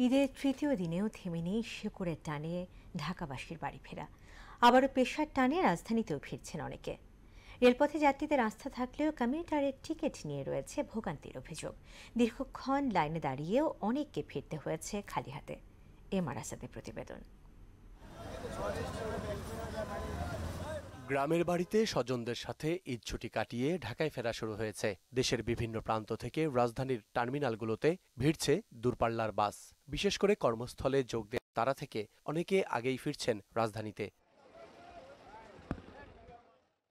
ঈদের তৃতীয় দিনেও থেমে নেই শেকড়ের টানে ঢাকাবাসীর বাড়ি ফেরা। আবারও পেশার টানে রাজধানীতেও ফিরছেন অনেকে। রেলপথে যাত্রীদের আস্থা থাকলেও কমিউটারের টিকিট নিয়ে রয়েছে ভোগান্তির অভিযোগ। দীর্ঘক্ষণ লাইনে দাঁড়িয়েও অনেককে ফিরতে হয়েছে খালি হাতে। এমআর আসাদের প্রতিবেদন। গ্রামের বাড়িতে স্বজনদের সাথে ঈদ ছুটি কাটিয়ে ঢাকায় ফেরা শুরু হয়েছে। দেশের বিভিন্ন প্রান্ত থেকে রাজধানীর টার্মিনালগুলোতে ভিড়ছে দূরপাল্লার বাস। বিশেষ করে কর্মস্থলে যোগ দেওয়ার তাড়া থেকে অনেকে আগেই ফিরছেন রাজধানীতে।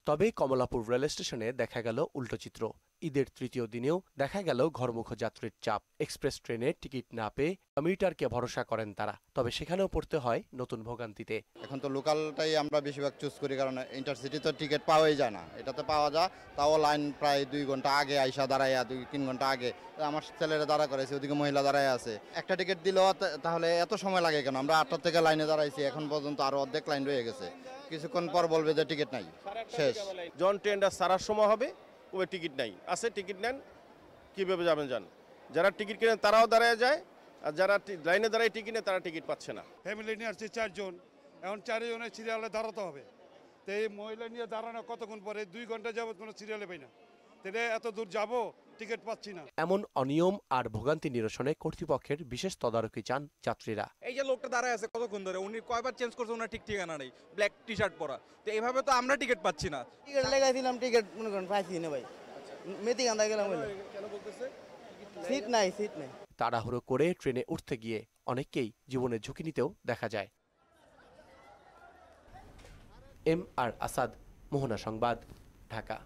তবে কমলাপুর রেল স্টেশনে দেখা গেল উল্টো চিত্র। ঈদের তৃতীয় দিনেও দেখা গেল ঘরমুখ যাত্রীর চাপ। এক্সপ্রেস ট্রেনে টিকিট না পেয়ে কমিউটারকে ভরসা করেন তারা। তবে সেখানেও পড়তে হয় নতুন ভোগান্তিতে। এখন তো লোকালটাই আমরা বেশিরভাগ চুজ করি, কারণ ইন্টারসিটি তো টিকিট পাওয়াই যায় না। এটাতে পাওয়া যায়, তাও লাইন প্রায় 2 ঘন্টা আগে আইসা দাঁড়াইয়া 2-3 ঘন্টা আগে। আমার ছেলেরা দাঁড়া করেছে, ওদিকে মহিলা দাঁড়ায় আছে। একটা টিকিট দিলেও তাহলে এত সময় লাগে কেন? আমরা 8টা থেকে লাইনে দাঁড়াইছি, এখন পর্যন্ত আরো অর্ধেক লাইন রয়ে গেছে। কিছুক্ষণ পর বলবে যে টিকিট নাই, শেষ। জন ট্রেনটা সারার সময় হবে, ওই টিকিট নাই। আছে টিকিট নেন, কীভাবে যাবেন যান। যারা টিকিট কেনেন তারাও দাঁড়ায় যায়, আর যারা লাইনে দাঁড়ায় টিকিট নেয় তারা টিকিট পাচ্ছে না। ফ্যামিলি নিয়ে আসছে 4 জন, এখন 4 জনের সিরিয়ালে দাঁড়াতে হবে। তো এই মহিলা নিয়ে দাঁড়ানো কতক্ষণ পরে? 2 ঘন্টা যাবত কোনো সিরিয়ালে পাই না। তাহলে এত দূর যাবো, টিকিট পাচ্ছি না। এমন অনিয়ম আর ভোগান্তি নিরসনে কর্তৃপক্ষের বিশেষ তদারকি চান যাত্রীরা। এই যে লোকটা দাঁড়ায় আছে কতক্ষণ ধরে, উনি কয়বার চেঞ্জ করছে, ওনার ঠিক ঠিকানা নেই, ব্ল্যাক টি শার্ট পরা। তো এইভাবে তো আমরা টিকিট পাচ্ছি না। টিকিট লাগাইছিলাম, টিকিট মনে করেন পাইছি না ভাই। মেথি গান্দা গেলাম, সিট নাই। তাড়াহুড়ো করে ট্রেনে উঠতে গিয়ে অনেককেই জীবনের ঝুঁকি নিতেও দেখা যায়। এমআর আসাদ, মোহনা সংবাদ, ঢাকা।